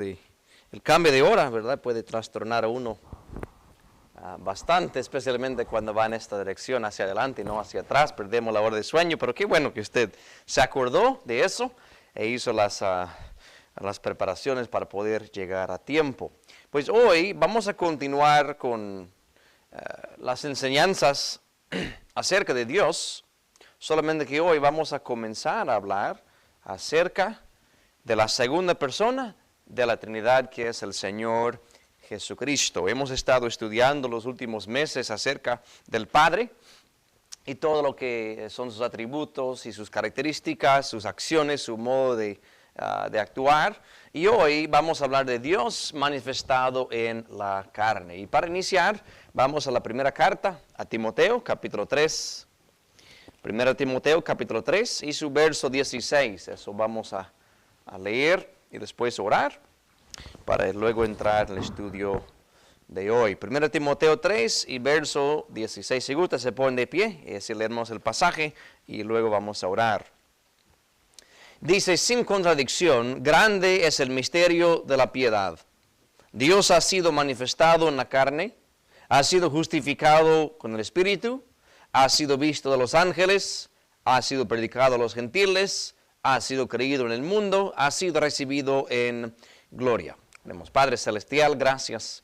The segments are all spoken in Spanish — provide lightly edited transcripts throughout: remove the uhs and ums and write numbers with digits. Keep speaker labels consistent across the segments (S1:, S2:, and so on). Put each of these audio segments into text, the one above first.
S1: El cambio de hora, ¿verdad? Puede trastornar a uno bastante, especialmente cuando va en esta dirección hacia adelante y no hacia atrás. Perdemos la hora de sueño, pero qué bueno que usted se acordó de eso e hizo las preparaciones para poder llegar a tiempo. Pues hoy vamos a continuar con las enseñanzas acerca de Dios, solamente que hoy vamos a comenzar a hablar acerca de la segunda persona de la Trinidad, que es el Señor Jesucristo. Hemos estado estudiando los últimos meses acerca del Padre y todo lo que son sus atributos y sus características, sus acciones, su modo de actuar. Y hoy vamos a hablar de Dios manifestado en la carne. Y para iniciar, vamos a la primera carta a Timoteo, capítulo 3. Primera Timoteo, capítulo 3 y su verso 16. Eso vamos a leer y después orar para luego entrar al estudio de hoy. 1 Timoteo 3 y verso 16. Si gusta, se ponen de pie y así leemos el pasaje y luego vamos a orar. Dice, sin contradicción, grande es el misterio de la piedad. Dios ha sido manifestado en la carne, ha sido justificado con el Espíritu, ha sido visto de los ángeles, ha sido predicado a los gentiles, ha sido creído en el mundo, ha sido recibido en gloria. Oremos. Padre Celestial, gracias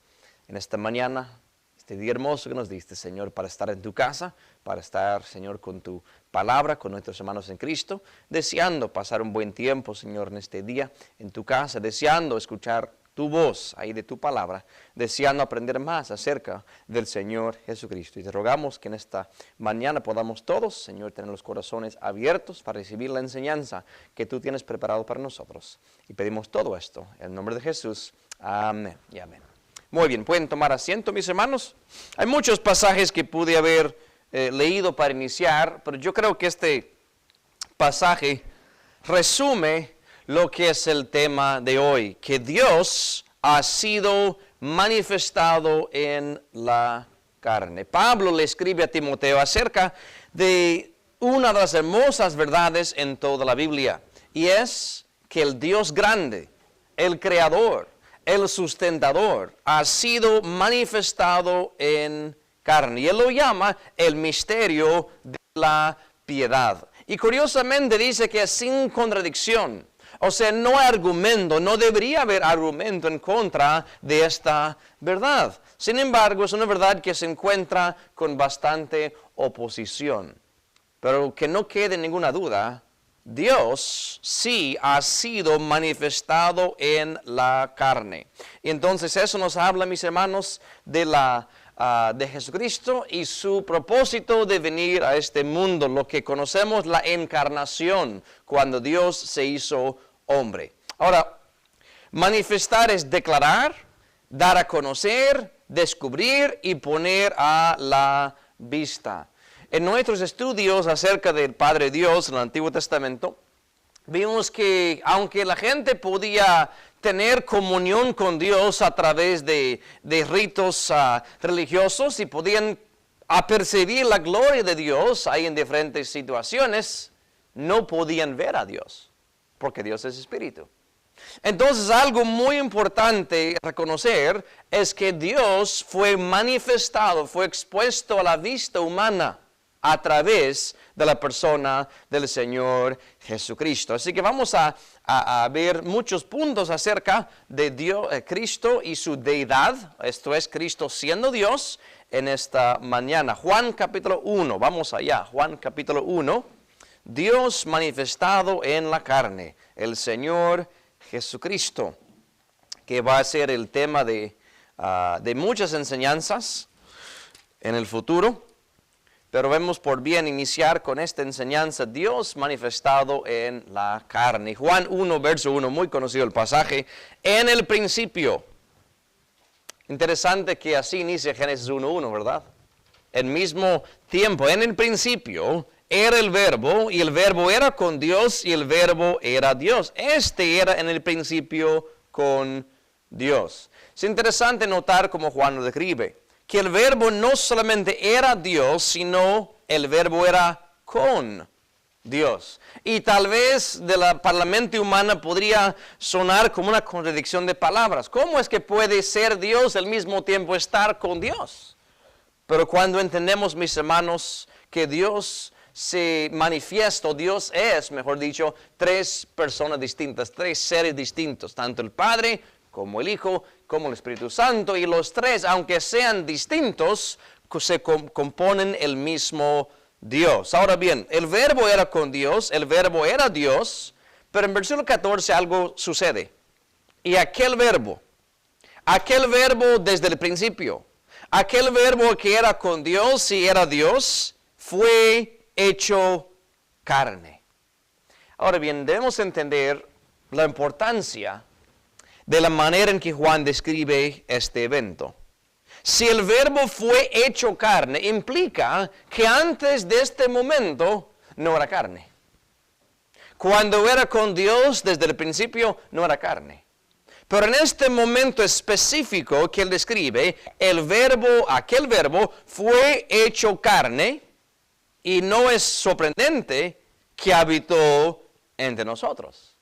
S1: en esta mañana, este día hermoso que nos diste, Señor, para estar en tu casa, para estar, Señor, con tu palabra, con nuestros hermanos en Cristo, deseando pasar un buen tiempo, Señor, en este día, en tu casa, deseando escuchar tu voz ahí de tu palabra, deseando aprender más acerca del Señor Jesucristo. Y te rogamos que en esta mañana podamos todos, Señor, tener los corazones abiertos para recibir la enseñanza que tú tienes preparado para nosotros. Y pedimos todo esto en el nombre de Jesús. Amén y amén. Muy bien, pueden tomar asiento, mis hermanos. Hay muchos pasajes que pude haber leído para iniciar, pero yo creo que este pasaje resume lo que es el tema de hoy, que Dios ha sido manifestado en la carne. Pablo le escribe a Timoteo acerca de una de las hermosas verdades en toda la Biblia, y es que el Dios grande, el Creador, el sustentador, ha sido manifestado en carne. Y él lo llama el misterio de la piedad. Y curiosamente dice que es sin contradicción. O sea, no hay argumento, no debería haber argumento en contra de esta verdad. Sin embargo, es una verdad que se encuentra con bastante oposición. Pero que no quede ninguna duda, Dios sí ha sido manifestado en la carne. Y entonces eso nos habla, mis hermanos, de Jesucristo y su propósito de venir a este mundo, lo que conocemos la encarnación, cuando Dios se hizo hombre. Ahora, manifestar es declarar, dar a conocer, descubrir y poner a la vista. En nuestros estudios acerca del Padre Dios en el Antiguo Testamento, vimos que aunque la gente podía tener comunión con Dios a través de ritos religiosos y podían apercibir la gloria de Dios ahí en diferentes situaciones, no podían ver a Dios, porque Dios es espíritu. Entonces, algo muy importante reconocer es que Dios fue manifestado, fue expuesto a la vista humana a través de la persona del Señor Jesucristo. Así que vamos a ver muchos puntos acerca de Dios, Cristo y su deidad, esto es, Cristo siendo Dios, en esta mañana. Juan capítulo 1, vamos allá, Juan capítulo 1, Dios manifestado en la carne, el Señor Jesucristo, que va a ser el tema de muchas enseñanzas en el futuro. Pero vemos por bien iniciar con esta enseñanza, Dios manifestado en la carne. Juan 1, verso 1, muy conocido el pasaje. En el principio. Interesante que así inicia Génesis 1:1, ¿verdad? El mismo tiempo, en el principio, era el verbo, y el verbo era con Dios, y el verbo era Dios. Este era en el principio con Dios. Es interesante notar cómo Juan lo describe, que el verbo no solamente era Dios, sino el verbo era con Dios. Y tal vez para la mente humana podría sonar como una contradicción de palabras. ¿Cómo es que puede ser Dios al mismo tiempo estar con Dios? Pero cuando entendemos, mis hermanos, que Dios se manifiesta, Dios es, mejor dicho, tres personas distintas, tres seres distintos, tanto el Padre como el Hijo, como el Espíritu Santo, y los tres, aunque sean distintos, se componen el mismo Dios. Ahora bien, el verbo era con Dios, el verbo era Dios, pero en versículo 14 algo sucede. Y aquel verbo desde el principio, aquel verbo que era con Dios y era Dios, fue hecho carne. Ahora bien, debemos entender la importancia de la manera en que Juan describe este evento. Si el verbo fue hecho carne, implica que antes de este momento no era carne. Cuando era con Dios desde el principio no era carne. Pero en este momento específico que él describe, aquel verbo fue hecho carne y no es sorprendente que habitó entre nosotros.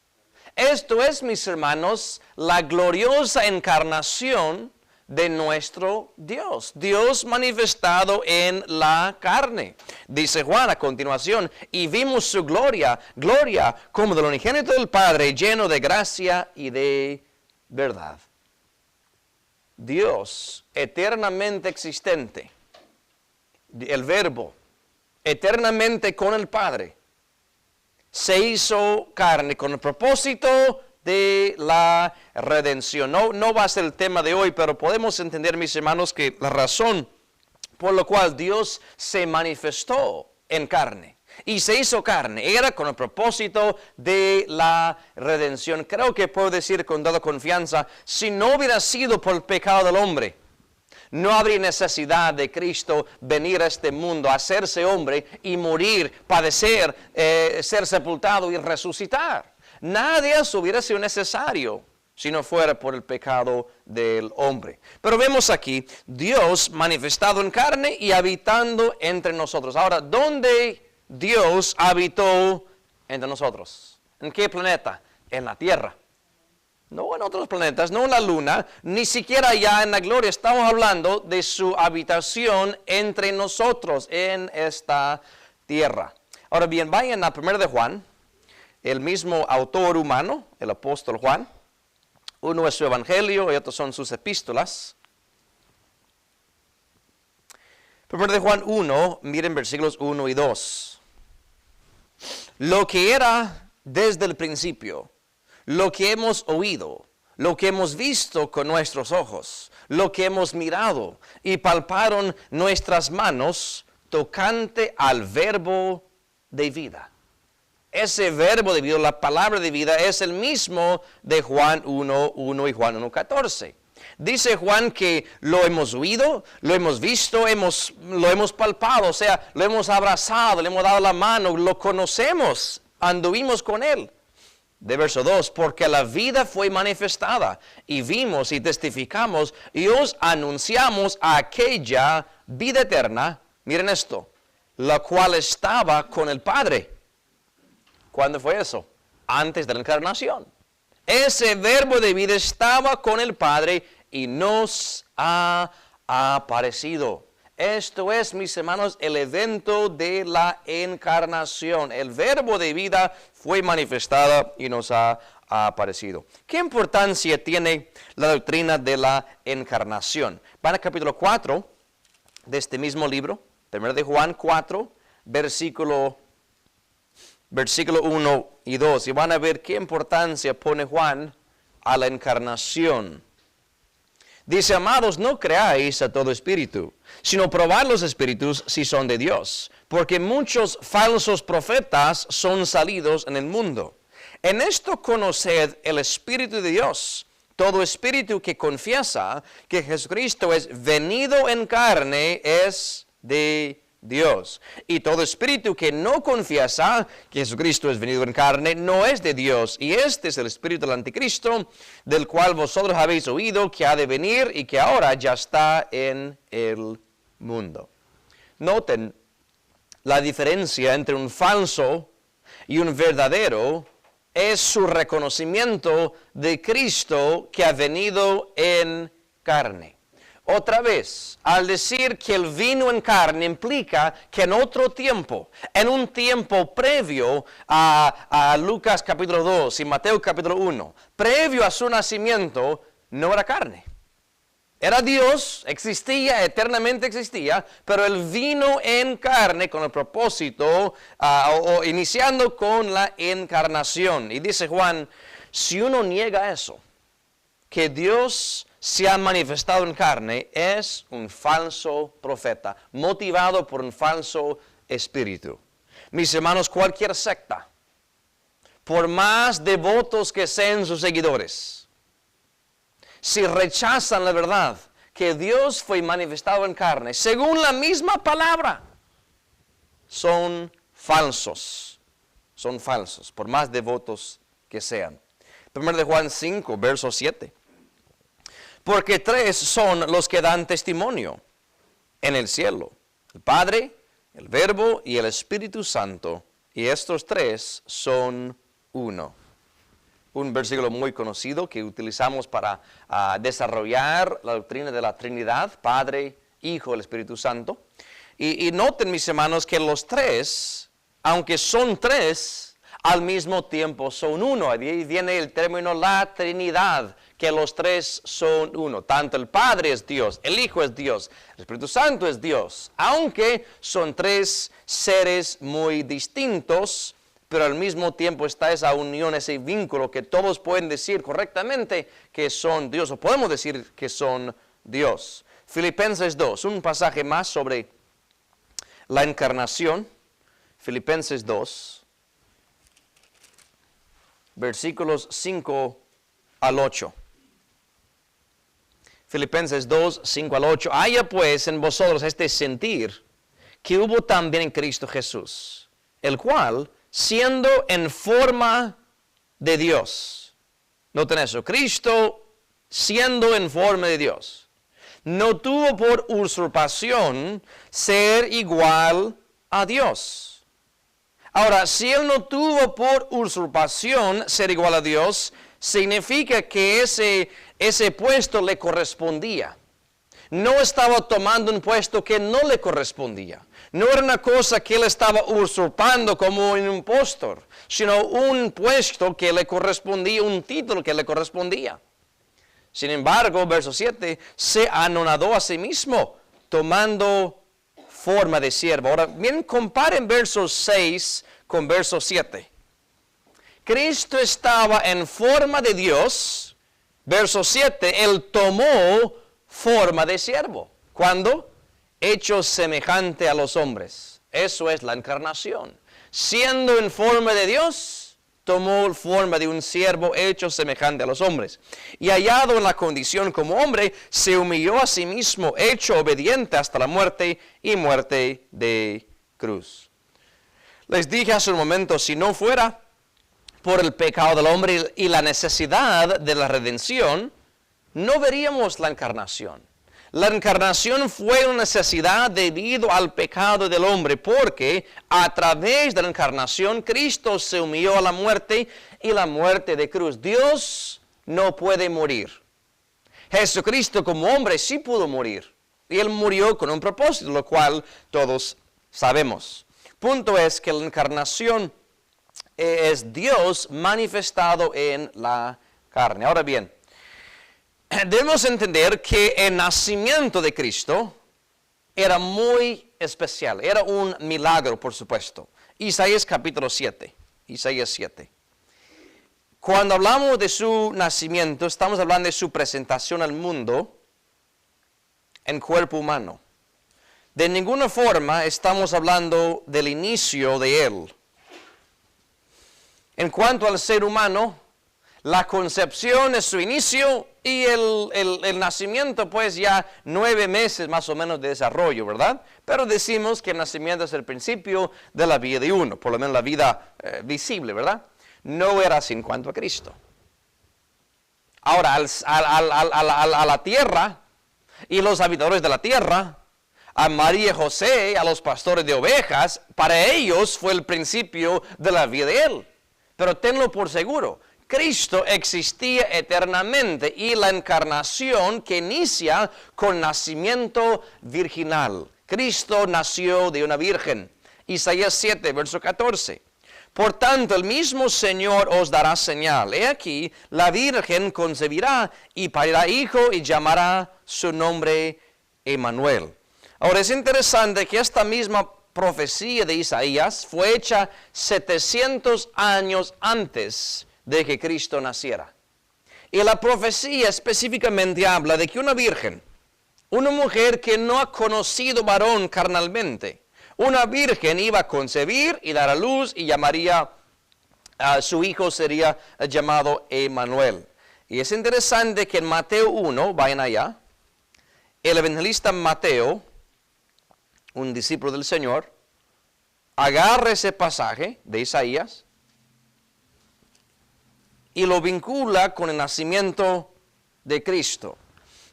S1: Esto es, mis hermanos, la gloriosa encarnación de nuestro Dios. Dios manifestado en la carne. Dice Juan a continuación, y vimos su gloria como del unigénito del Padre, lleno de gracia y de verdad. Dios, eternamente existente, el Verbo, eternamente con el Padre, se hizo carne con el propósito de la redención. No va a ser el tema de hoy, pero podemos entender, mis hermanos, que la razón por la cual Dios se manifestó en carne y se hizo carne era con el propósito de la redención. Creo que puedo decir con toda confianza, si no hubiera sido por el pecado del hombre, no habría necesidad de Cristo venir a este mundo, hacerse hombre y morir, padecer, ser sepultado y resucitar. Nada de eso hubiera sido necesario si no fuera por el pecado del hombre. Pero vemos aquí, Dios manifestado en carne y habitando entre nosotros. Ahora, ¿dónde Dios habitó entre nosotros? ¿En qué planeta? En la tierra. No en otros planetas, no en la luna, ni siquiera allá en la gloria. Estamos hablando de su habitación entre nosotros en esta tierra. Ahora bien, vayan a 1 de Juan, el mismo autor humano, el apóstol Juan. Uno es su evangelio y otros son sus epístolas. 1 de Juan 1, miren versículos 1 y 2. Lo que era desde el principio, lo que hemos oído, lo que hemos visto con nuestros ojos, lo que hemos mirado y palparon nuestras manos tocante al verbo de vida. Ese verbo de vida, la palabra de vida, es el mismo de Juan 1:1 y Juan 1:14. Dice Juan que lo hemos oído, lo hemos visto, lo hemos palpado, o sea, lo hemos abrazado, le hemos dado la mano, lo conocemos, anduvimos con él. De verso 2, porque la vida fue manifestada y vimos y testificamos y os anunciamos aquella vida eterna, miren esto, la cual estaba con el Padre. ¿Cuándo fue eso? Antes de la encarnación. Ese verbo de vida estaba con el Padre y nos ha aparecido. Esto es, mis hermanos, el evento de la encarnación. El verbo de vida fue manifestado y nos ha aparecido. ¿Qué importancia tiene la doctrina de la encarnación? Van al capítulo 4 de este mismo libro, 1 de Juan 4, versículo 1 y 2. Y van a ver qué importancia pone Juan a la encarnación. Dice, amados, no creáis a todo espíritu, sino probad los espíritus si son de Dios, porque muchos falsos profetas son salidos en el mundo. En esto conoced el Espíritu de Dios. Todo espíritu que confiesa que Jesucristo es venido en carne es de Dios. Y todo espíritu que no confiesa que Jesucristo es venido en carne no es de Dios. Y este es el espíritu del anticristo, del cual vosotros habéis oído que ha de venir y que ahora ya está en el mundo. Noten la diferencia entre un falso y un verdadero es su reconocimiento de Cristo que ha venido en carne. Otra vez, al decir que Él vino en carne implica que en otro tiempo, en un tiempo previo a Lucas capítulo 2 y Mateo capítulo 1, previo a su nacimiento, no era carne. Era Dios, existía, eternamente existía, pero Él vino en carne con el propósito, o iniciando con la encarnación. Y dice Juan, si uno niega eso, que Dios se ha manifestado en carne, es un falso profeta, motivado por un falso espíritu. Mis hermanos, cualquier secta, por más devotos que sean sus seguidores, si rechazan la verdad que Dios fue manifestado en carne, según la misma palabra, son falsos. Son falsos, por más devotos que sean. 1 de Juan 5, verso 7. Porque 3 son los que dan testimonio en el cielo: el Padre, el Verbo y el Espíritu Santo. Y estos 3 son uno. Un versículo muy conocido que utilizamos para desarrollar la doctrina de la Trinidad, Padre, Hijo, el Espíritu Santo. Y noten, mis hermanos, que los 3, aunque son 3, al mismo tiempo son uno. Ahí viene el término la Trinidad, que los 3 son uno. Tanto el Padre es Dios, el Hijo es Dios, el Espíritu Santo es Dios. Aunque son 3 seres muy distintos, pero al mismo tiempo está esa unión, ese vínculo que todos pueden decir correctamente que son Dios, o podemos decir que son Dios. Filipenses 2, un pasaje más sobre la encarnación. Filipenses 2, versículos 5 al 8. Filipenses 2, 5 al 8. Haya pues en vosotros este sentir que hubo también en Cristo Jesús, el cual, siendo en forma de Dios. Noten eso, Cristo siendo en forma de Dios, no tuvo por usurpación ser igual a Dios. Ahora, si Él no tuvo por usurpación ser igual a Dios, significa que ese puesto le correspondía. No estaba tomando un puesto que no le correspondía. No era una cosa que él estaba usurpando como un impostor, sino un puesto que le correspondía, un título que le correspondía. Sin embargo, verso 7, se anonadó a sí mismo, tomando forma de siervo. Ahora, bien, comparen verso 6 con verso 7. Cristo estaba en forma de Dios. Verso 7, Él tomó forma de siervo. ¿Cuándo? Hecho semejante a los hombres. Eso es la encarnación. Siendo en forma de Dios, tomó forma de un siervo hecho semejante a los hombres. Y hallado en la condición como hombre, se humilló a sí mismo, hecho obediente hasta la muerte y muerte de cruz. Les dije hace un momento, si no fuera por el pecado del hombre y la necesidad de la redención, no veríamos la encarnación. La encarnación fue una necesidad debido al pecado del hombre, porque a través de la encarnación Cristo se humilló a la muerte y la muerte de cruz. Dios no puede morir. Jesucristo como hombre sí pudo morir. Y Él murió con un propósito, lo cual todos sabemos. Punto es que la encarnación es Dios manifestado en la carne. Ahora bien, debemos entender que el nacimiento de Cristo era muy especial, era un milagro, por supuesto. Isaías capítulo 7, Isaías 7. Cuando hablamos de su nacimiento, estamos hablando de su presentación al mundo en cuerpo humano. De ninguna forma estamos hablando del inicio de Él. En cuanto al ser humano, la concepción es su inicio y el nacimiento, pues ya 9 meses más o menos de desarrollo, ¿verdad? Pero decimos que el nacimiento es el principio de la vida de uno, por lo menos la vida visible, ¿verdad? No era así en cuanto a Cristo. Ahora, a la tierra y los habitadores de la tierra, a María y José, a los pastores de ovejas, para ellos fue el principio de la vida de Él. Pero tenlo por seguro, Cristo existía eternamente y la encarnación que inicia con nacimiento virginal. Cristo nació de una virgen. Isaías 7, verso 14. Por tanto, el mismo Señor os dará señal. He aquí, la virgen concebirá y parirá hijo y llamará su nombre Emmanuel. Ahora es interesante que esta misma profecía de Isaías fue hecha 700 años antes de que Cristo naciera. Y la profecía específicamente habla de que una virgen, una mujer que no ha conocido varón carnalmente, una virgen iba a concebir y dar a luz y llamaría a su hijo, sería llamado Emmanuel. Y es interesante que en Mateo 1, vayan allá, el evangelista Mateo, un discípulo del Señor, agarra ese pasaje de Isaías y lo vincula con el nacimiento de Cristo.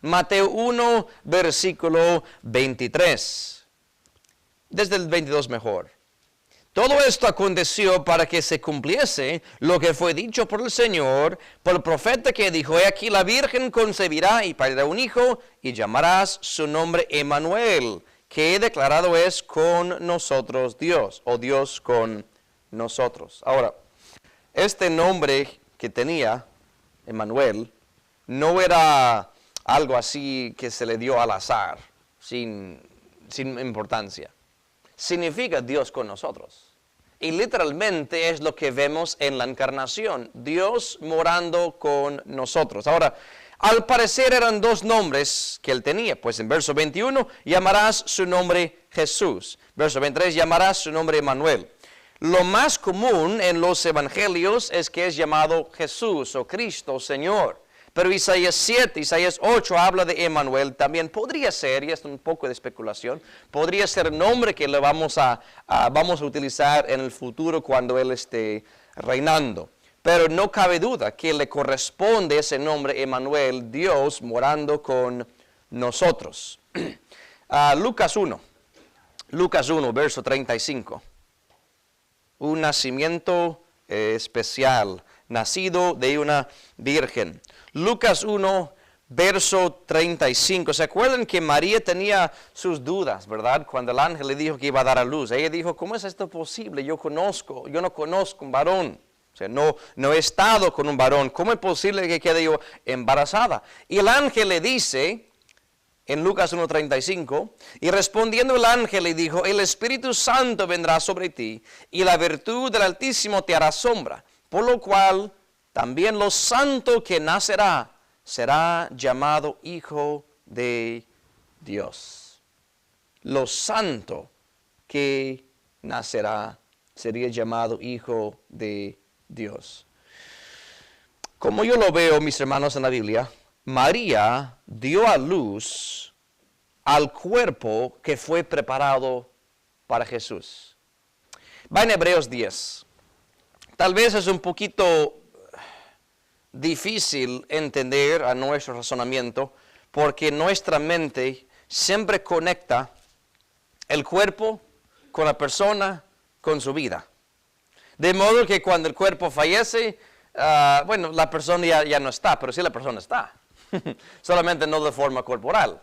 S1: Mateo 1, versículo 23. Desde el 22 mejor. Todo esto aconteció para que se cumpliese lo que fue dicho por el Señor, por el profeta que dijo: he aquí la virgen concebirá y parirá un hijo, y llamarás su nombre Emmanuel, que he declarado es con nosotros Dios, o Dios con nosotros. Ahora, este nombre que tenía, Emmanuel, no era algo así que se le dio al azar, sin importancia. Significa Dios con nosotros. Y literalmente es lo que vemos en la encarnación, Dios morando con nosotros. Ahora, al parecer eran dos nombres que él tenía, pues en verso 21 llamarás su nombre Jesús, verso 23 llamarás su nombre Emmanuel. Lo más común en los evangelios es que es llamado Jesús o Cristo, Señor. Pero Isaías 7, Isaías 8 habla de Emmanuel también. Podría ser, y es un poco de especulación, podría ser el nombre que le vamos a utilizar en el futuro cuando Él esté reinando. Pero no cabe duda que le corresponde ese nombre Emmanuel, Dios morando con nosotros. Lucas 1, verso 35. Un nacimiento especial, nacido de una virgen. Lucas 1, verso 35. ¿Se acuerdan que María tenía sus dudas, verdad? Cuando el ángel le dijo que iba a dar a luz. Ella dijo: ¿cómo es esto posible? Yo no conozco un varón. O sea, no he estado con un varón. ¿Cómo es posible que quede yo embarazada? Y el ángel le dice, en Lucas 1:35, y respondiendo el ángel le dijo: el Espíritu Santo vendrá sobre ti, y la virtud del Altísimo te hará sombra, por lo cual también lo santo que nacerá será llamado Hijo de Dios. Lo santo que nacerá sería llamado Hijo de Dios. Como yo lo veo, mis hermanos, en la Biblia, María dio a luz al cuerpo que fue preparado para Jesús. Va en Hebreos 10. Tal vez es un poquito difícil entender a nuestro razonamiento, porque nuestra mente siempre conecta el cuerpo con la persona, con su vida. De modo que cuando el cuerpo fallece, la persona ya no está, pero sí la persona está. Solamente no de forma corporal.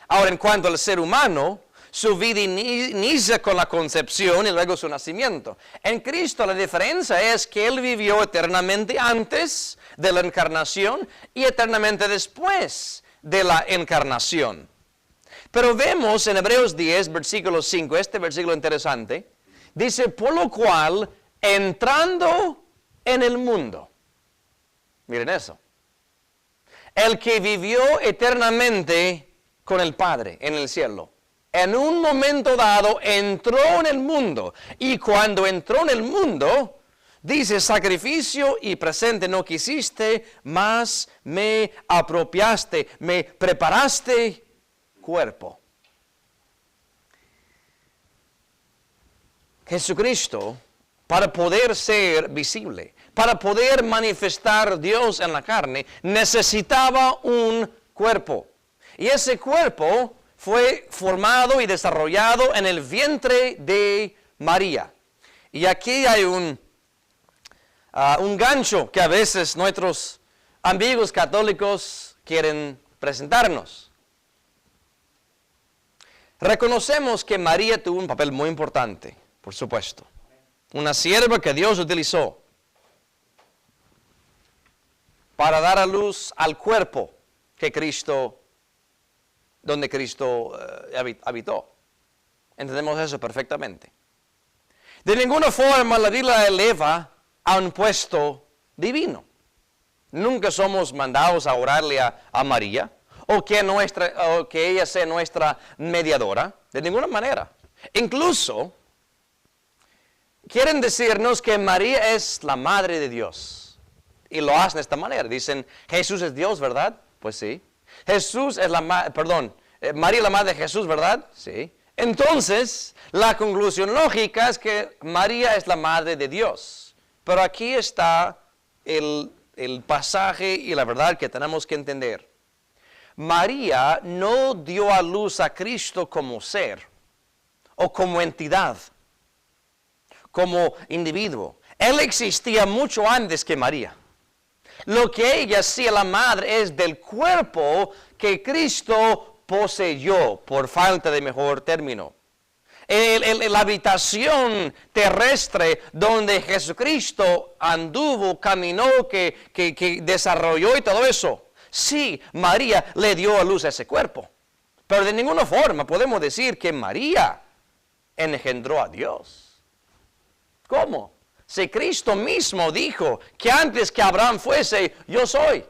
S1: Ahora, en cuanto al ser humano, su vida inicia con la concepción y luego su nacimiento. En Cristo la diferencia es que Él vivió eternamente antes de la encarnación y eternamente después de la encarnación. Pero vemos en Hebreos 10, versículo 5, este versículo interesante, dice: por lo cual, entrando en el mundo. Miren eso. El que vivió eternamente con el Padre en el cielo, en un momento dado entró en el mundo. Y cuando entró en el mundo, dice: sacrificio y presente no quisiste, mas me apropiaste, me preparaste cuerpo. Jesucristo, para poder ser visible, para poder manifestar Dios en la carne, necesitaba un cuerpo. Y ese cuerpo fue formado y desarrollado en el vientre de María. Y aquí hay un gancho que a veces nuestros amigos católicos quieren presentarnos. Reconocemos que María tuvo un papel muy importante, por supuesto. Una sierva que Dios utilizó para dar a luz al cuerpo donde Cristo habitó. Entendemos eso perfectamente. De ninguna forma la Biblia eleva a un puesto divino. Nunca somos mandados a orarle a María o que ella sea nuestra mediadora. De ninguna manera. Incluso quieren decirnos que María es la madre de Dios. Y lo hacen de esta manera. Dicen, Jesús es Dios, ¿verdad? Pues sí. María es la madre de Jesús, ¿verdad? Sí. Entonces, la conclusión lógica es que María es la madre de Dios. Pero aquí está el pasaje y la verdad que tenemos que entender. María no dio a luz a Cristo como ser o como entidad, como individuo. Él existía mucho antes que María. Lo que ella hacía la madre es del cuerpo que Cristo poseyó, por falta de mejor término. La habitación terrestre donde Jesucristo anduvo, caminó, que desarrolló y todo eso. Sí, María le dio a luz a ese cuerpo. Pero de ninguna forma podemos decir que María engendró a Dios. ¿Cómo? Si Cristo mismo dijo que antes que Abraham fuese, yo soy.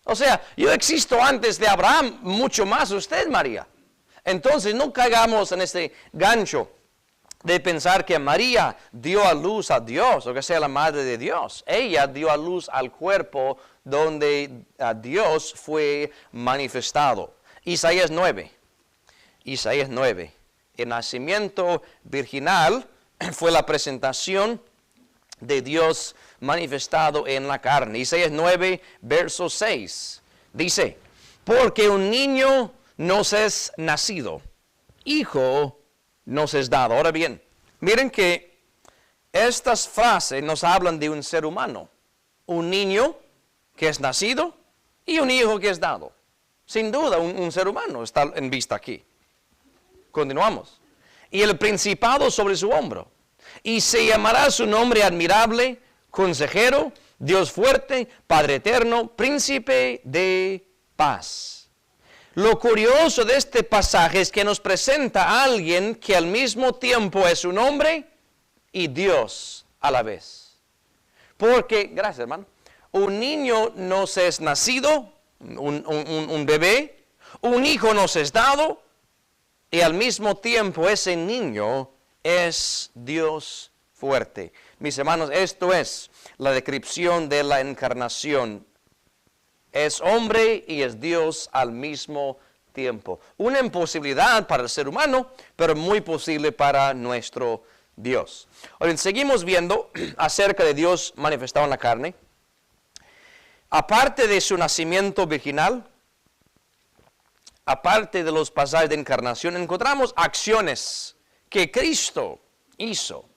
S1: O sea, yo existo antes de Abraham, mucho más usted, María. Entonces no caigamos en este gancho de pensar que María dio a luz a Dios, o que sea la madre de Dios. Ella dio a luz al cuerpo donde Dios fue manifestado. Isaías 9. El nacimiento virginal fue la presentación de Dios manifestado en la carne. Isaías 9, verso 6. Dice, porque un niño nos es nacido, hijo nos es dado. Ahora bien, miren que estas frases nos hablan de un ser humano. Un niño que es nacido y un hijo que es dado. Sin duda, un ser humano está en vista aquí. Continuamos. Y el principado sobre su hombro. Y se llamará su nombre admirable, consejero, Dios fuerte, Padre eterno, príncipe de paz. Lo curioso de este pasaje es que nos presenta a alguien que al mismo tiempo es un hombre y Dios a la vez. Porque, gracias hermano, un niño nos es nacido, un bebé, un hijo nos es dado, y al mismo tiempo ese niño es Dios fuerte. Mis hermanos, esto es la descripción de la encarnación. Es hombre y es Dios al mismo tiempo. Una imposibilidad para el ser humano, pero muy posible para nuestro Dios. Ahora, seguimos viendo acerca de Dios manifestado en la carne. Aparte de su nacimiento virginal, aparte de los pasajes de encarnación, encontramos acciones que Cristo hizo,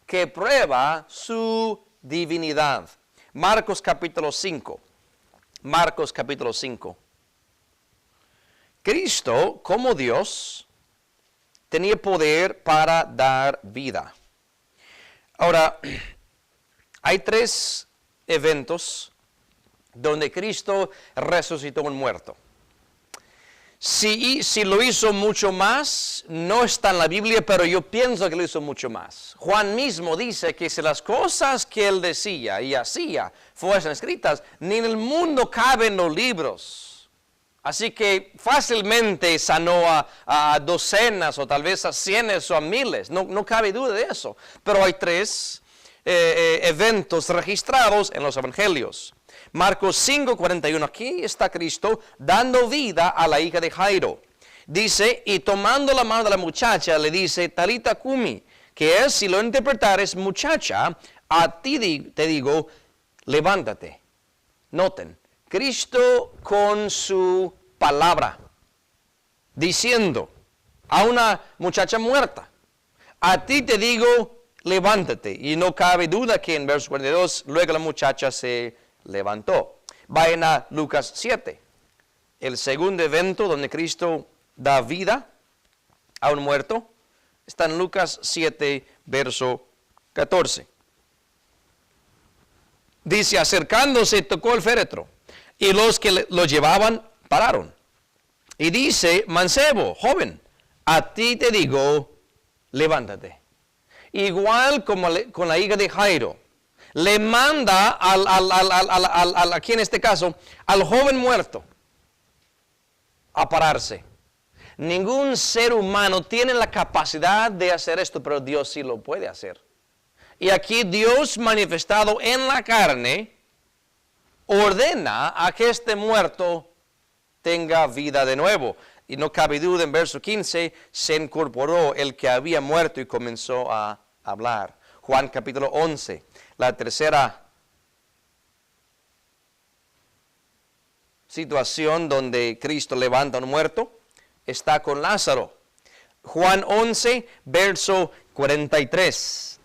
S1: que prueba su divinidad. Marcos capítulo 5. Marcos capítulo 5. Cristo, como Dios, tenía poder para dar vida. Ahora, hay 3 eventos donde Cristo resucitó un muerto. Si lo hizo mucho más, no está en la Biblia, pero yo pienso que lo hizo mucho más. Juan mismo dice que si las cosas que él decía y hacía fuesen escritas, ni en el mundo caben los libros. Así que fácilmente sanó a docenas o tal vez a cientos o a miles, no cabe duda de eso. Pero hay 3 eventos registrados en los evangelios. Marcos 5:41, aquí está Cristo dando vida a la hija de Jairo. Dice, y tomando la mano de la muchacha, le dice, Talita Kumi, que es, si lo interpretares, muchacha, a ti te digo, levántate. Noten, Cristo con su palabra. diciendo a una muchacha muerta, a ti te digo, levántate. Y no cabe duda que en verso 42, luego la muchacha se levantó. Vayan a Lucas 7, el segundo evento donde Cristo da vida a un muerto. Está en Lucas 7, verso 14. Dice, acercándose, tocó el féretro, y los que lo llevaban pararon. Y dice, mancebo, joven, a ti te digo, levántate. Igual como con la hija de Jairo, le manda aquí en este caso, al joven muerto, a pararse. Ningún ser humano tiene la capacidad de hacer esto, pero Dios sí lo puede hacer. Y aquí Dios manifestado en la carne ordena a que este muerto tenga vida de nuevo. Y no cabe duda, en verso 15, se incorporó el que había muerto y comenzó a hablar. Juan capítulo 11, la tercera situación donde Cristo levanta a un muerto, está con Lázaro. Juan 11, verso 43.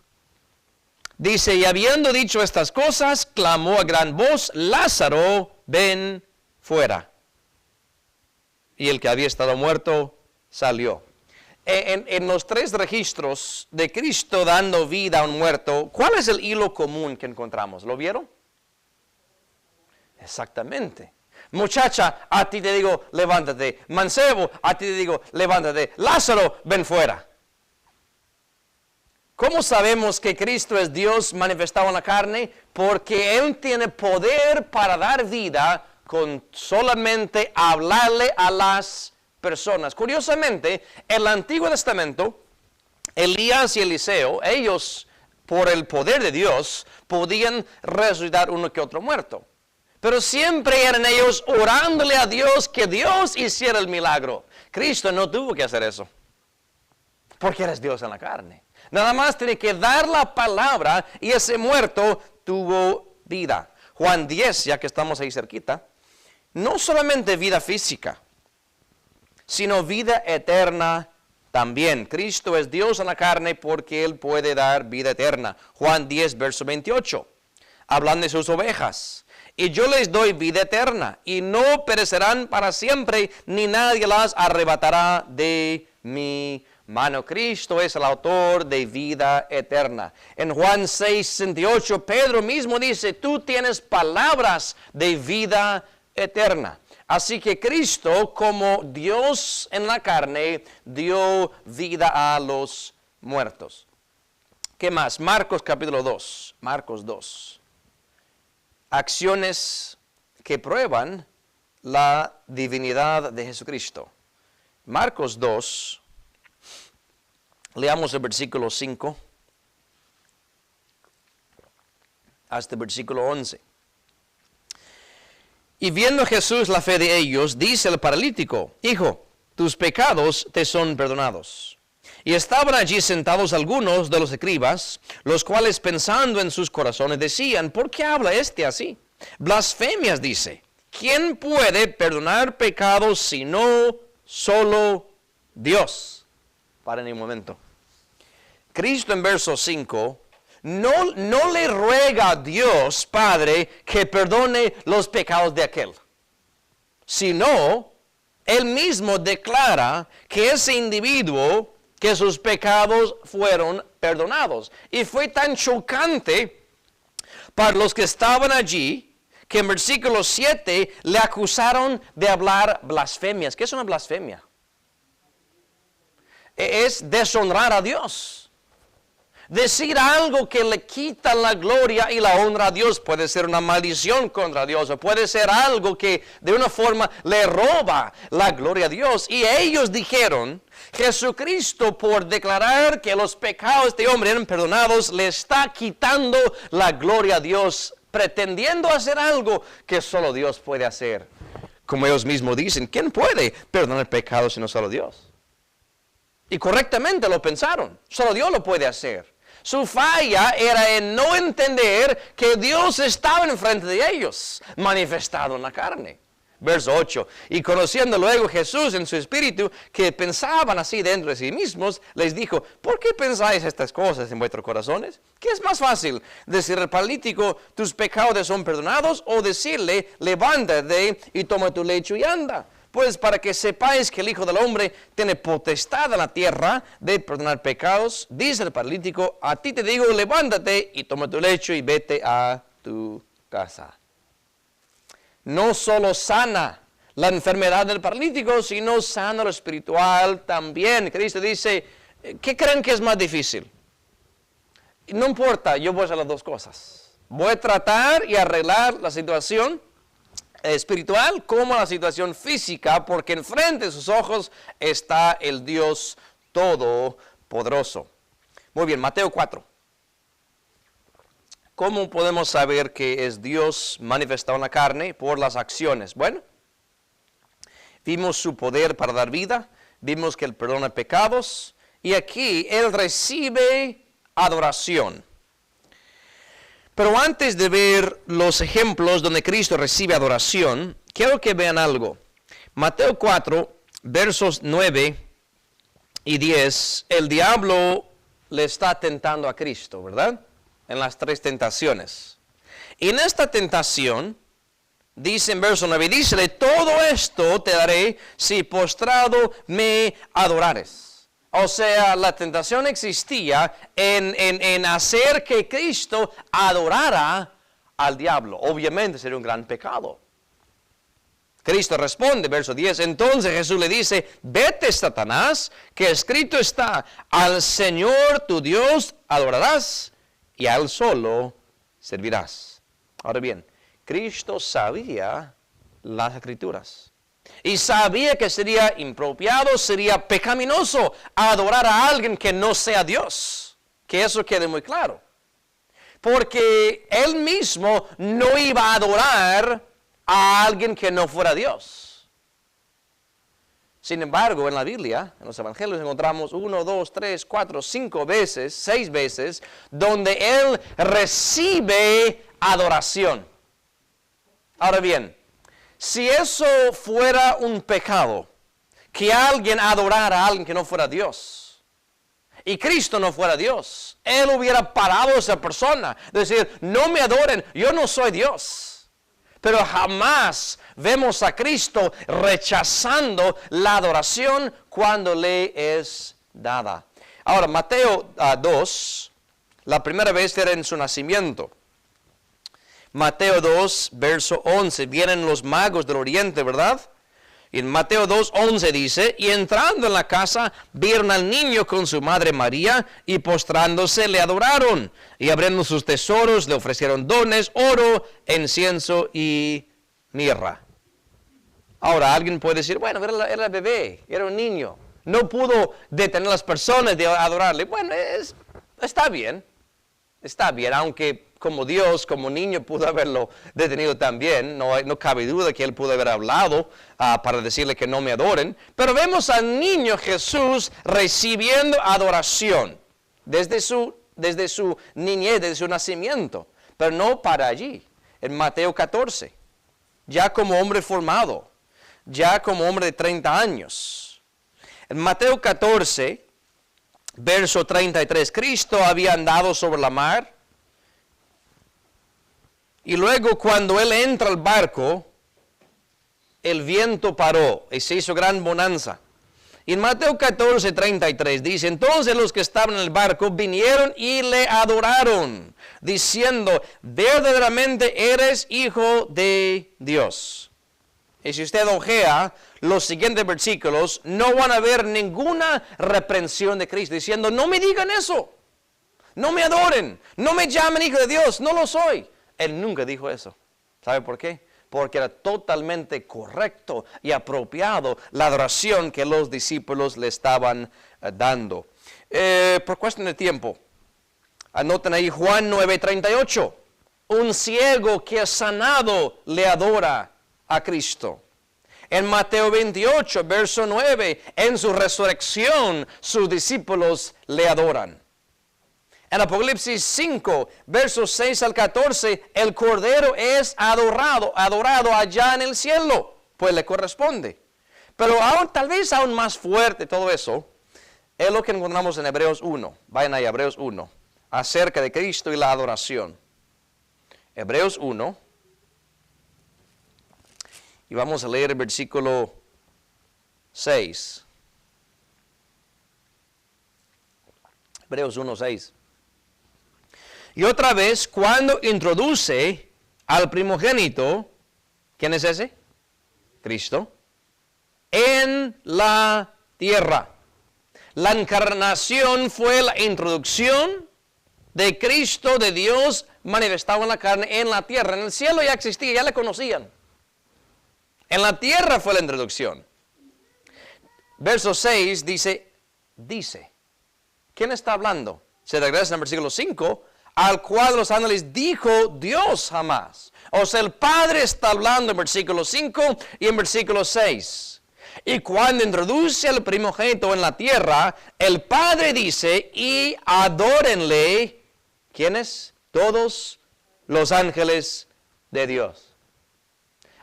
S1: Dice, y habiendo dicho estas cosas, clamó a gran voz, Lázaro, ven fuera. Y el que había estado muerto salió. En los tres registros de Cristo dando vida a un muerto, ¿cuál es el hilo común que encontramos? ¿Lo vieron? Exactamente. Muchacha, a ti te digo, levántate. Mancebo, a ti te digo, levántate. Lázaro, ven fuera. ¿Cómo sabemos que Cristo es Dios manifestado en la carne? Porque Él tiene poder para dar vida con solamente hablarle a las personas. Curiosamente, en el Antiguo Testamento, Elías y Eliseo, ellos, por el poder de Dios, podían resucitar uno que otro muerto. Pero siempre eran ellos orándole a Dios que Dios hiciera el milagro. Cristo no tuvo que hacer eso, porque eres Dios en la carne. Nada más tiene que dar la palabra y ese muerto tuvo vida. Juan 10, ya que estamos ahí cerquita, no solamente vida física, sino vida eterna también. Cristo es Dios en la carne porque Él puede dar vida eterna. Juan 10, verso 28, hablando de sus ovejas. Y yo les doy vida eterna, y no perecerán para siempre, ni nadie las arrebatará de mi mano. Cristo es el autor de vida eterna. En Juan 6, 68, Pedro mismo dice, tú tienes palabras de vida eterna. Así que Cristo, como Dios en la carne, dio vida a los muertos. ¿Qué más? Marcos capítulo 2. Marcos 2. Acciones que prueban la divinidad de Jesucristo. Marcos 2. Leamos el versículo 5 hasta el versículo 11. Y viendo Jesús la fe de ellos, dice el paralítico, hijo, tus pecados te son perdonados. Y estaban allí sentados algunos de los escribas, los cuales pensando en sus corazones decían, ¿por qué habla este así? Blasfemias dice, ¿quién puede perdonar pecados sino solo Dios? Paren un momento. Cristo en verso 5 no le ruega a Dios Padre que perdone los pecados de aquel, sino Él mismo declara que ese individuo, que sus pecados fueron perdonados. Y fue tan chocante para los que estaban allí, que en versículo 7 le acusaron de hablar blasfemias. ¿Qué es una blasfemia? Es deshonrar a Dios. Decir algo que le quita la gloria y la honra a Dios puede ser una maldición contra Dios, o puede ser algo que de una forma le roba la gloria a Dios. Y ellos dijeron, Jesucristo, por declarar que los pecados de este hombre eran perdonados, le está quitando la gloria a Dios, pretendiendo hacer algo que solo Dios puede hacer. Como ellos mismos dicen, ¿quién puede perdonar pecados sino solo Dios? Y correctamente lo pensaron, solo Dios lo puede hacer. Su falla era en no entender que Dios estaba enfrente de ellos, manifestado en la carne. Verso 8. Y conociendo luego Jesús en su espíritu, que pensaban así dentro de sí mismos, les dijo, ¿por qué pensáis estas cosas en vuestros corazones? ¿Qué es más fácil? ¿Decir al paralítico, tus pecados son perdonados? ¿O decirle, levántate y toma tu lecho y anda? Pues para que sepáis que el Hijo del Hombre tiene potestad en la tierra de perdonar pecados, dice el paralítico, a ti te digo, levántate y toma tu lecho y vete a tu casa. No solo sana la enfermedad del paralítico, sino sana lo espiritual también. Cristo dice, ¿qué creen que es más difícil? No importa, yo voy a hacer las dos cosas. Voy a tratar y arreglar la situación espiritual como la situación física, porque enfrente de sus ojos está el Dios Todopoderoso. Muy bien, Mateo 4. ¿Cómo podemos saber que es Dios manifestado en la carne? Por las acciones. Bueno, vimos su poder para dar vida, vimos que Él perdona pecados, y aquí Él recibe adoración. Pero antes de ver los ejemplos donde Cristo recibe adoración, quiero que vean algo. Mateo 4, versos 9 y 10, el diablo le está tentando a Cristo, ¿verdad? En las tres tentaciones. Y en esta tentación, dice en verso 9, dícele, todo esto te daré si postrado me adorares. O sea, la tentación existía en hacer que Cristo adorara al diablo. Obviamente sería un gran pecado. Cristo responde, verso 10, entonces Jesús le dice, vete Satanás, que escrito está, al Señor tu Dios adorarás y a Él solo servirás. Ahora bien, Cristo sabía las Escrituras. Y sabía que sería impropiado, sería pecaminoso adorar a alguien que no sea Dios. Que eso quede muy claro. Porque Él mismo no iba a adorar a alguien que no fuera Dios. Sin embargo, en la Biblia, en los Evangelios, encontramos 1, 2, 3, 4, 5 veces, 6 veces, donde Él recibe adoración. Ahora bien, si eso fuera un pecado, que alguien adorara a alguien que no fuera Dios, y Cristo no fuera Dios, Él hubiera parado a esa persona, decir, no me adoren, yo no soy Dios. Pero jamás vemos a Cristo rechazando la adoración cuando le es dada. Ahora, Mateo 2, la primera vez era en su nacimiento. Mateo 2, verso 11, vienen los magos del oriente, ¿verdad? Y en Mateo 2, 11 dice, y entrando en la casa, vieron al niño con su madre María, y postrándose le adoraron, y abriendo sus tesoros le ofrecieron dones, oro, incienso y mirra. Ahora, alguien puede decir, bueno, era bebé, era un niño, no pudo detener a las personas de adorarle. Bueno, está bien, aunque como Dios, como niño, pudo haberlo detenido también. No cabe duda que Él pudo haber hablado para decirle que no me adoren. Pero vemos al niño Jesús recibiendo adoración desde su niñez, desde su nacimiento. Pero no para allí. En Mateo 14, ya como hombre formado, ya como hombre de 30 años. En Mateo 14, verso 33, Cristo había andado sobre la mar. Y luego cuando Él entra al barco, el viento paró y se hizo gran bonanza. Y en Mateo 14, 33 dice, entonces los que estaban en el barco vinieron y le adoraron, diciendo, verdaderamente eres hijo de Dios. Y si usted ojea los siguientes versículos, no van a ver ninguna reprensión de Cristo, diciendo, no me digan eso, no me adoren, no me llamen hijo de Dios, no lo soy. Él nunca dijo eso. ¿Sabe por qué? Porque era totalmente correcto y apropiado la adoración que los discípulos le estaban dando. Por cuestión de tiempo, anoten ahí Juan 9:38. Un ciego que es sanado le adora a Cristo. En Mateo 28, verso 9, en su resurrección sus discípulos le adoran. En Apocalipsis 5, versos 6 al 14, el Cordero es adorado allá en el cielo. pues le corresponde. Pero aún, tal vez aún más fuerte todo eso, es lo que encontramos en Hebreos 1. Vayan ahí, Hebreos 1, acerca de Cristo y la adoración. Hebreos 1, y vamos a leer el versículo 6. Hebreos 1, 6. Y otra vez, cuando introduce al primogénito, ¿quién es ese? Cristo. En la tierra. La encarnación fue la introducción de Cristo, de Dios, manifestado en la carne, en la tierra. En el cielo ya existía, ya le conocían. En la tierra fue la introducción. Verso 6 dice. ¿Quién está hablando? Se regresa en el versículo 5, al cual los ángeles dijo Dios jamás. O sea, el Padre está hablando en versículo 5 y en versículo 6. Y cuando introduce al primogénito en la tierra, el Padre dice, y adórenle, ¿quiénes? Todos los ángeles de Dios.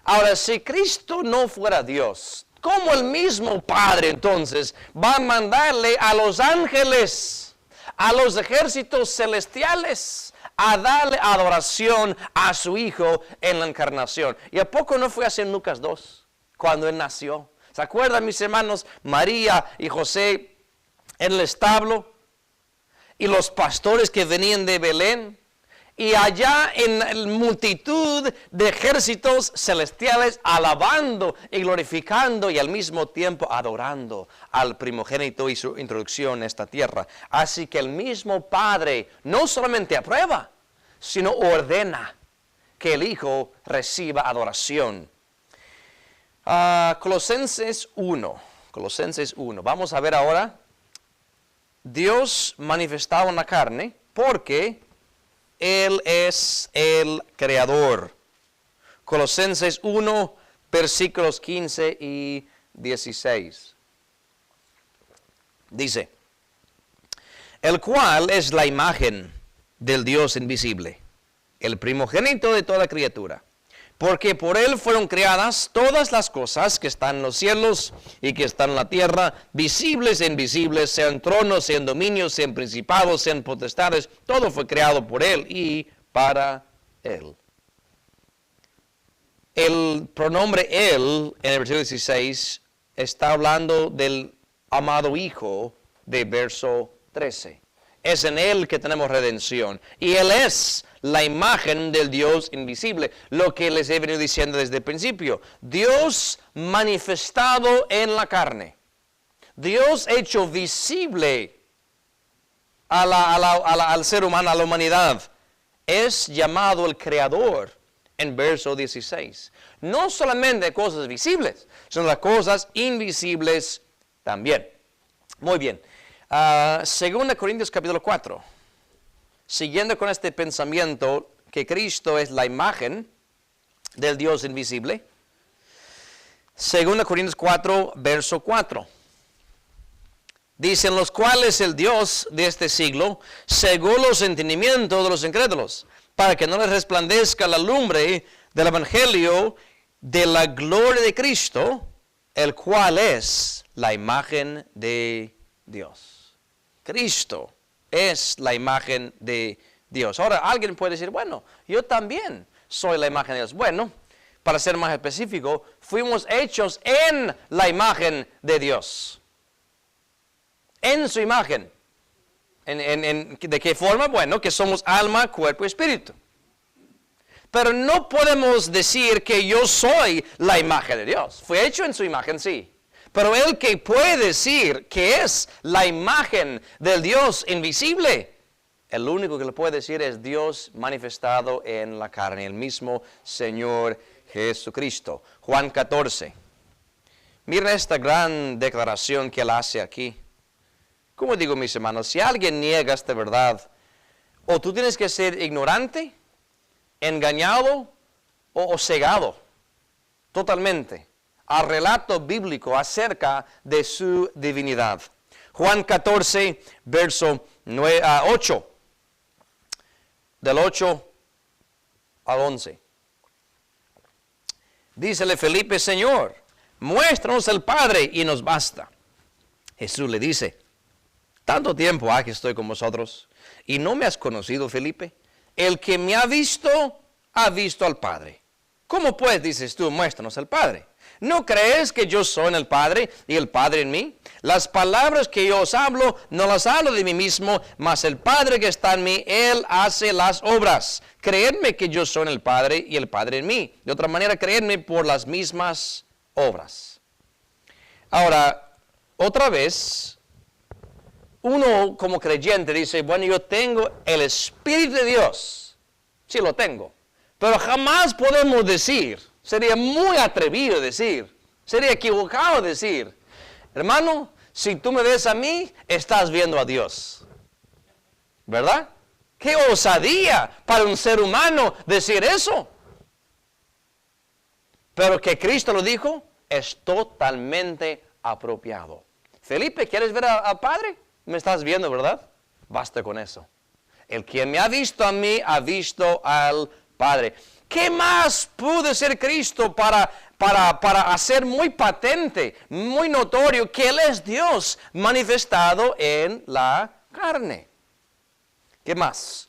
S1: Ahora, si Cristo no fuera Dios, ¿cómo el mismo Padre entonces va a mandarle a los ángeles, a los ejércitos celestiales, a darle adoración a su Hijo en la encarnación? ¿Y a poco no fue así en Lucas 2, cuando Él nació? ¿Se acuerdan, mis hermanos, María y José en el establo? Y los pastores que venían de Belén. Y allá en la multitud de ejércitos celestiales alabando y glorificando y al mismo tiempo adorando al primogénito y su introducción en esta tierra. Así que el mismo Padre no solamente aprueba, sino ordena que el Hijo reciba adoración. Colosenses 1. Vamos a ver ahora. Dios manifestado en la carne porque Él es el Creador. Colosenses 1, versículos 15 y 16. Dice, el cual es la imagen del Dios invisible, el primogénito de toda criatura. Porque por Él fueron creadas todas las cosas que están en los cielos y que están en la tierra, visibles e invisibles, sean tronos, sean dominios, sean principados, sean potestades. Todo fue creado por Él y para Él. El pronombre Él, en el versículo 16, está hablando del amado Hijo de verso 13. Es en Él que tenemos redención. Y Él es la imagen del Dios invisible. Lo que les he venido diciendo desde el principio. Dios manifestado en la carne. Dios hecho visible al ser humano, a la humanidad. Es llamado el Creador en verso 16. No solamente de cosas visibles, sino las cosas invisibles también. Muy bien. 2 Corintios capítulo 4. Siguiendo con este pensamiento que Cristo es la imagen del Dios invisible. 2 Corintios 4, verso 4. Dicen los cuales el Dios de este siglo cegó los entendimientos de los incrédulos, para que no les resplandezca la lumbre del evangelio de la gloria de Cristo, el cual es la imagen de Dios. Cristo es la imagen de Dios. Ahora, alguien puede decir, bueno, yo también soy la imagen de Dios. Bueno, para ser más específico, fuimos hechos en la imagen de Dios. En su imagen. ¿De qué forma? Bueno, que somos alma, cuerpo y espíritu. Pero no podemos decir que yo soy la imagen de Dios. Fui hecho en su imagen, sí. Pero el que puede decir que es la imagen del Dios invisible, el único que lo puede decir es Dios manifestado en la carne, el mismo Señor Jesucristo. Juan 14. Miren esta gran declaración que él hace aquí. Como digo, mis hermanos, si alguien niega esta verdad, o tú tienes que ser ignorante, engañado o cegado totalmente al relato bíblico acerca de su divinidad. Juan 14, verso 8, del 8 al 11. Dícele Felipe, Señor, muéstranos el Padre y nos basta. Jesús le dice, tanto tiempo ha que estoy con vosotros y no me has conocido, Felipe. El que me ha visto al Padre. ¿Cómo pues dices tú, muéstranos al Padre? ¿No crees que yo soy en el Padre y el Padre en mí? Las palabras que yo os hablo, no las hablo de mí mismo, mas el Padre que está en mí, Él hace las obras. Creedme que yo soy en el Padre y el Padre en mí. De otra manera, creedme por las mismas obras. Ahora, otra vez, uno como creyente dice, bueno, yo tengo el Espíritu de Dios. Sí, lo tengo. Pero jamás podemos decir, sería muy atrevido decir, sería equivocado decir, hermano, si tú me ves a mí, estás viendo a Dios. ¿Verdad? ¡Qué osadía para un ser humano decir eso! Pero que Cristo lo dijo, es totalmente apropiado. Felipe, ¿quieres ver al Padre? Me estás viendo, ¿verdad? Basta con eso. El que me ha visto a mí, ha visto al Padre. ¿Qué más pudo decir Cristo para hacer muy patente, muy notorio que Él es Dios manifestado en la carne? ¿Qué más?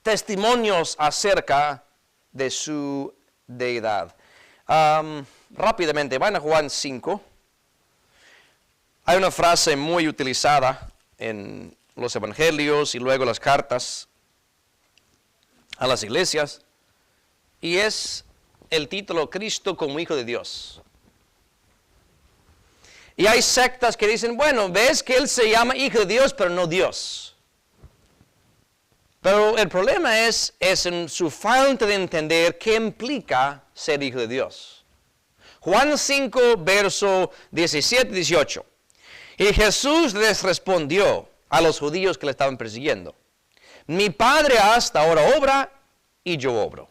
S1: Testimonios acerca de su deidad. Rápidamente, van a Juan 5. Hay una frase muy utilizada en los evangelios y luego las cartas a las iglesias, y es el título Cristo como Hijo de Dios. Y hay sectas que dicen, bueno, ves que Él se llama Hijo de Dios, pero no Dios. Pero el problema es en su falta de entender qué implica ser Hijo de Dios. Juan 5, verso 17-18. Y Jesús les respondió a los judíos que le estaban persiguiendo, mi Padre hasta ahora obra y yo obro.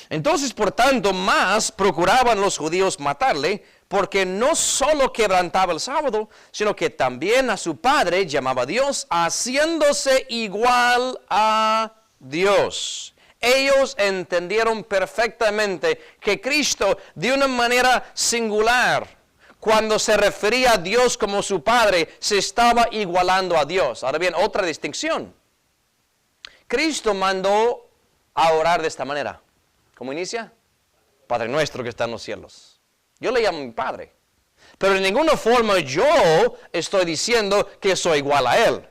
S1: Entonces, por tanto, más procuraban los judíos matarle, porque no solo quebrantaba el sábado, sino que también a su Padre llamaba Dios, haciéndose igual a Dios. Ellos entendieron perfectamente que Cristo, de una manera singular, cuando se refería a Dios como su Padre, se estaba igualando a Dios. Ahora bien, otra distinción. Cristo mandó a orar de esta manera. ¿Cómo inicia? Padre nuestro que está en los cielos. Yo le llamo mi Padre. Pero de ninguna forma yo estoy diciendo que soy igual a Él.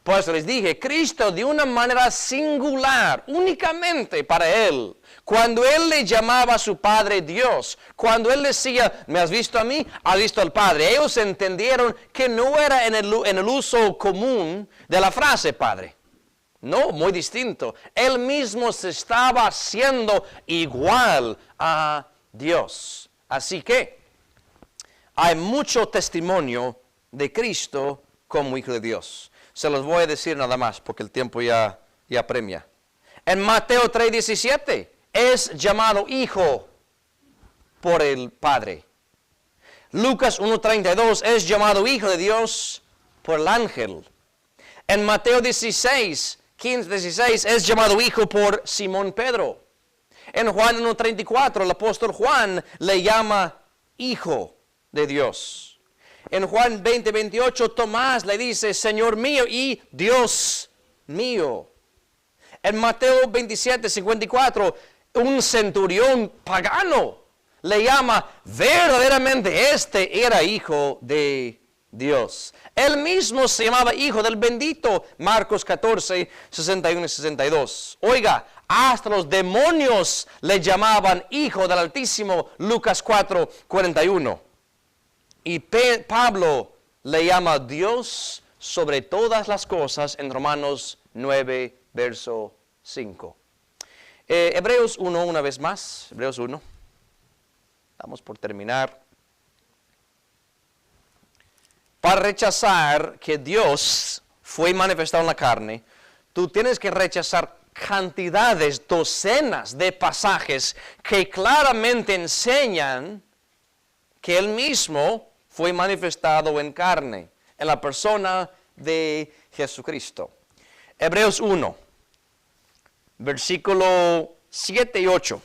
S1: Por eso les dije, Cristo de una manera singular, únicamente para Él, cuando Él le llamaba a su Padre Dios, cuando Él decía, ¿me has visto a mí? Has visto al Padre. Ellos entendieron que no era en el uso común de la frase Padre. No, muy distinto. Él mismo se estaba haciendo igual a Dios. Así que hay mucho testimonio de Cristo como Hijo de Dios. Se los voy a decir nada más porque el tiempo ya apremia. En Mateo 3:17 es llamado Hijo por el Padre. Lucas 1:32 es llamado Hijo de Dios por el ángel. En Mateo 15:16 es llamado Hijo por Simón Pedro. En Juan 1:34 el apóstol Juan le llama Hijo de Dios. En Juan 20:28 Tomás le dice Señor mío y Dios mío. En Mateo 27:54 un centurión pagano le llama verdaderamente este era Hijo de Dios. Él mismo se llamaba Hijo del Bendito, Marcos 14:61 y 62. Oiga, hasta los demonios le llamaban Hijo del Altísimo, Lucas 4:41. Y Pablo le llama Dios sobre todas las cosas en Romanos 9, verso 5. Hebreos 1, una vez más, Hebreos 1. Estamos por terminar. Para rechazar que Dios fue manifestado en la carne, tú tienes que rechazar cantidades, docenas de pasajes que claramente enseñan que Él mismo fue manifestado en carne, en la persona de Jesucristo. Hebreos 1, versículo 7 y 8.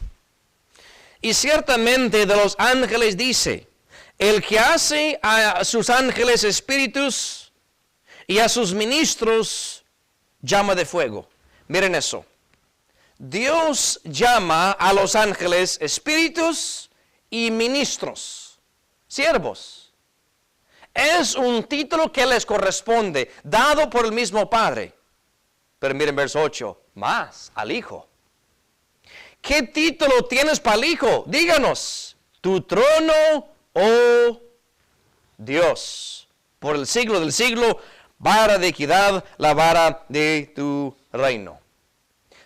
S1: Y ciertamente de los ángeles dice, el que hace a sus ángeles espíritus y a sus ministros llama de fuego. Miren eso. Dios llama a los ángeles espíritus y ministros, siervos. Es un título que les corresponde, dado por el mismo Padre. Pero miren verso 8, más al Hijo. ¿Qué título tienes para el Hijo? Díganos. Tu trono, oh Dios, por el siglo del siglo, vara de equidad, la vara de tu reino.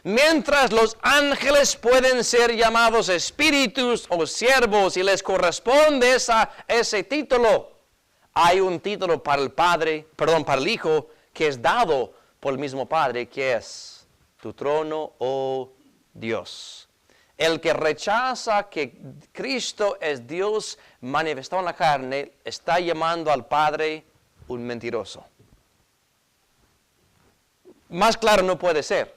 S1: Mientras los ángeles pueden ser llamados espíritus o siervos y les corresponde ese título, hay un título para el Padre, para el Hijo, que es dado por el mismo Padre, que es tu trono, oh Dios. El que rechaza que Cristo es Dios manifestado en la carne, está llamando al Padre un mentiroso. Más claro no puede ser.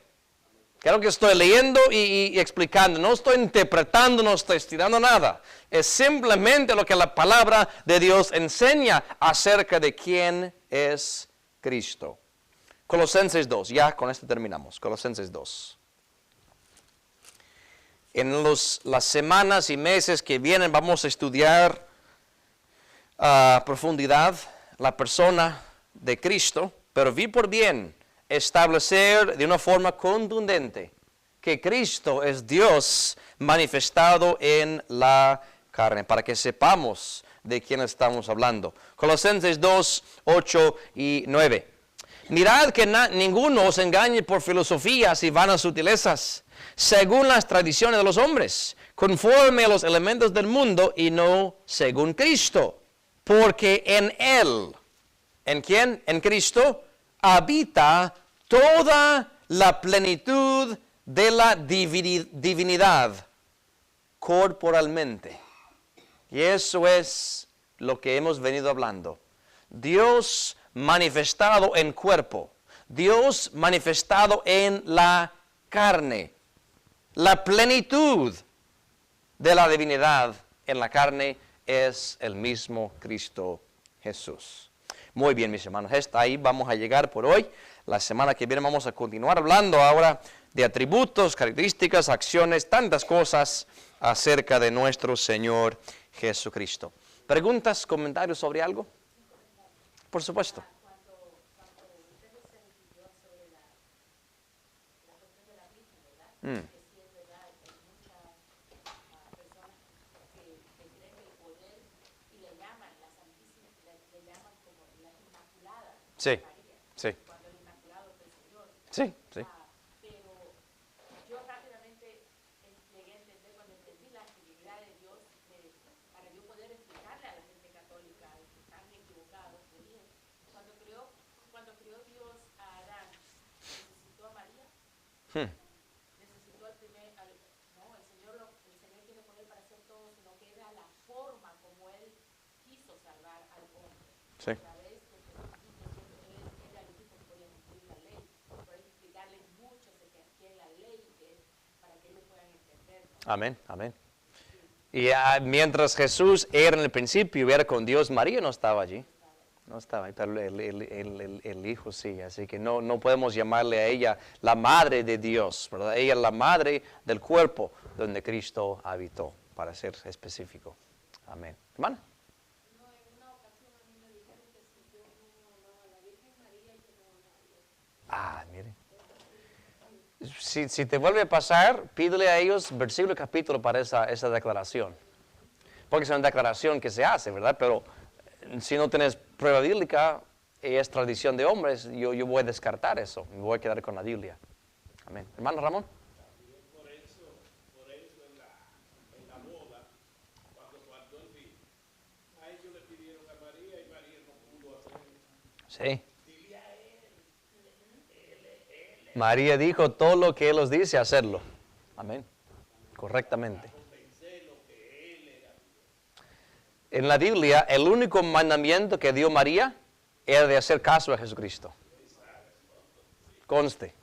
S1: Creo que estoy leyendo y explicando. No estoy interpretando, no estoy estirando nada. Es simplemente lo que la palabra de Dios enseña acerca de quién es Cristo. Colosenses 2, ya con esto terminamos. Colosenses 2. En las semanas y meses que vienen vamos a estudiar a profundidad la persona de Cristo, pero vi por bien establecer de una forma contundente que Cristo es Dios manifestado en la carne, para que sepamos de quién estamos hablando. Colosenses 2, 8 y 9. Mirad que ninguno os engañe por filosofías y vanas sutilezas, según las tradiciones de los hombres, conforme a los elementos del mundo y no según Cristo. Porque en Él, ¿en quién? En Cristo, habita toda la plenitud de la divinidad corporalmente. Y eso es lo que hemos venido hablando. Dios manifestado en cuerpo. Dios manifestado en la carne. La plenitud de la divinidad en la carne es el mismo Cristo Jesús. Muy bien, mis hermanos, hasta ahí vamos a llegar por hoy. La semana que viene vamos a continuar hablando ahora de atributos, características, acciones, tantas cosas acerca de nuestro Señor Jesucristo. ¿Preguntas, comentarios sobre algo? Por supuesto. Sí, sí. Sí, sí.
S2: Pero yo rápidamente llegué a entender cuando entendí la actividad de Dios, para yo poder explicarle a la gente católica que están equivocados, le dije, cuando crió Dios a Adán, ¿necesitó a María? ¿Necesitó al primer? No, el Señor tiene poder para hacer todo, sino que era la forma como Él quiso salvar al hombre.
S1: Sí. Amén, amén. Y mientras Jesús era en el principio y era con Dios, María no estaba allí. No estaba ahí, pero el Hijo sí. Así que no podemos llamarle a ella la madre de Dios, ¿verdad? Ella es la madre del cuerpo donde Cristo habitó, para ser específico. Amén. Hermana.
S2: No, en una ocasión a mí me dijeron que si yo no amaba a la Virgen María y que no amaba a Dios.
S1: Ah, mire. Si te vuelve a pasar, pídele a ellos versículo y capítulo para esa declaración. Porque es una declaración que se hace, ¿verdad? Pero si no tienes prueba bíblica y es tradición de hombres, yo voy a descartar eso. Me voy a quedar con la Biblia. Amén. Hermano Ramón.
S3: Por eso en la boda, cuando faltó el vino, a ellos le pidieron a María y María no pudo hacerlo.
S1: Sí. María dijo todo lo que Él los dice hacerlo. Amén. Correctamente. En la Biblia, el único mandamiento que dio María era de hacer caso a Jesucristo. Conste.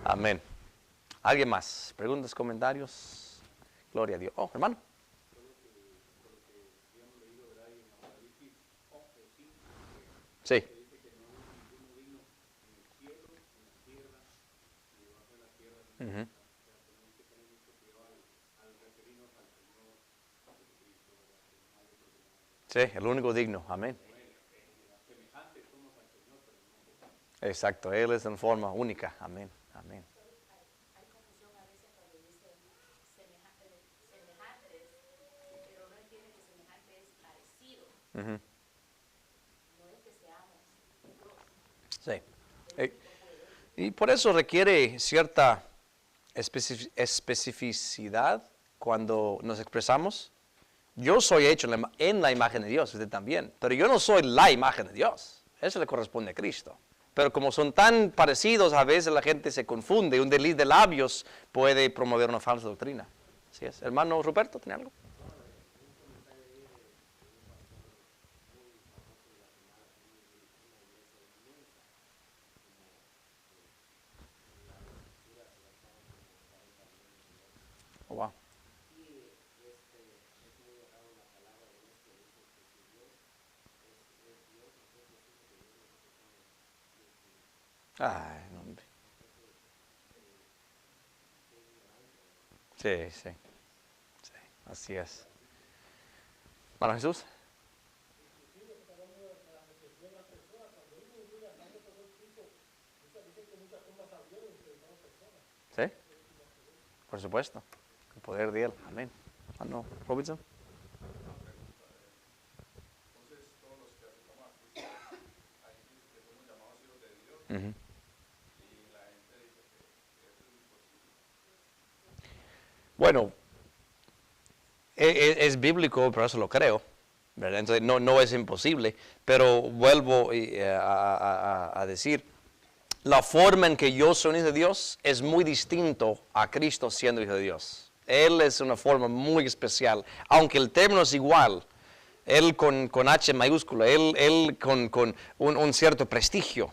S1: Amén. ¿Alguien más? ¿Preguntas, comentarios? Gloria a Dios. Oh, hermano. Sí. Ujú. Sí, el único digno. Amén. Exacto, Él es en forma única. Amén. Amén.
S2: Hay confusión a veces cuando dice semejantes, pero no entiende que semejante es parecido,
S1: Ujú.
S2: no es que seamos Dios.
S1: Sí. Y por eso requiere cierta especificidad cuando nos expresamos. Yo soy hecho en la imagen de Dios, usted también, pero yo no soy la imagen de Dios. Eso le corresponde a Cristo. Pero como son tan parecidos, a veces la gente se confunde. Un desliz de labios puede promover una falsa doctrina. Así es. Hermano Ruperto, ¿tiene algo? Oh, wow. Ay, no, hombre. Sí, sí, sí, así es. Bueno, Jesús. Sí, por supuesto. El poder de Él. Amén. Ah, no. Robinson. Ujú. Bueno, es bíblico, pero eso lo creo, ¿verdad? Entonces no es imposible, pero vuelvo a decir, la forma en que yo soy un hijo de Dios es muy distinto a Cristo siendo hijo de Dios. Él es una forma muy especial, aunque el término es igual. Él con H mayúscula, él con un cierto prestigio,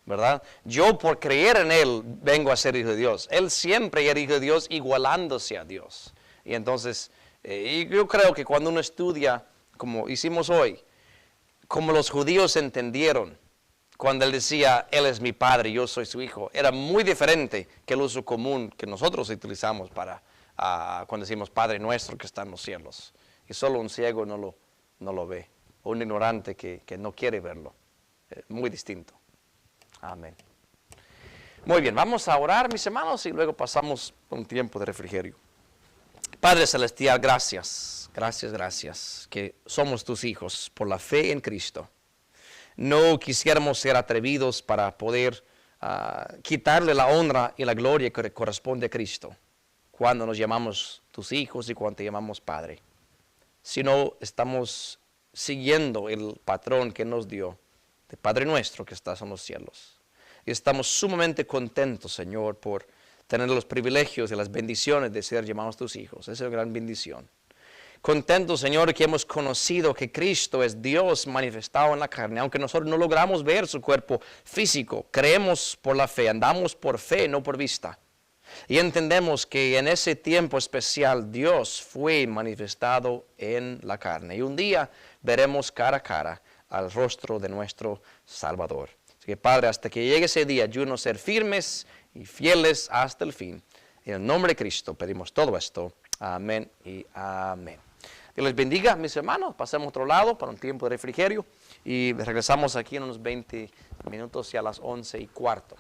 S1: ¿verdad? Yo por creer en Él vengo a ser hijo de Dios. Él siempre era hijo de Dios igualándose a Dios. Y entonces, y yo creo que cuando uno estudia, como hicimos hoy, como los judíos entendieron, cuando Él decía, Él es mi Padre, yo soy su Hijo, era muy diferente que el uso común que nosotros utilizamos para cuando decimos Padre nuestro que está en los cielos. Y solo un ciego no lo ve, o un ignorante que no quiere verlo. Muy distinto. Amén. Muy bien, vamos a orar, mis hermanos, y luego pasamos un tiempo de refrigerio. Padre Celestial, gracias, gracias, gracias, que somos tus hijos por la fe en Cristo. No quisiéramos ser atrevidos para poder quitarle la honra y la gloria que corresponde a Cristo cuando nos llamamos tus hijos y cuando te llamamos Padre. Sino estamos siguiendo el patrón que nos dio de Padre nuestro que estás en los cielos. Y estamos sumamente contentos, Señor, por tener los privilegios y las bendiciones de ser llamados tus hijos. Esa es una gran bendición. Contentos, Señor, que hemos conocido que Cristo es Dios manifestado en la carne. Aunque nosotros no logramos ver su cuerpo físico, creemos por la fe, andamos por fe, no por vista. Y entendemos que en ese tiempo especial Dios fue manifestado en la carne. Y un día veremos cara a cara al rostro de nuestro Salvador. Así que, Padre, hasta que llegue ese día, ayúdanos a ser firmes y fieles hasta el fin. En el nombre de Cristo pedimos todo esto. Amén y amén. Dios les bendiga, mis hermanos. Pasemos a otro lado para un tiempo de refrigerio. Y regresamos aquí en unos 20 minutos y a las 11:15.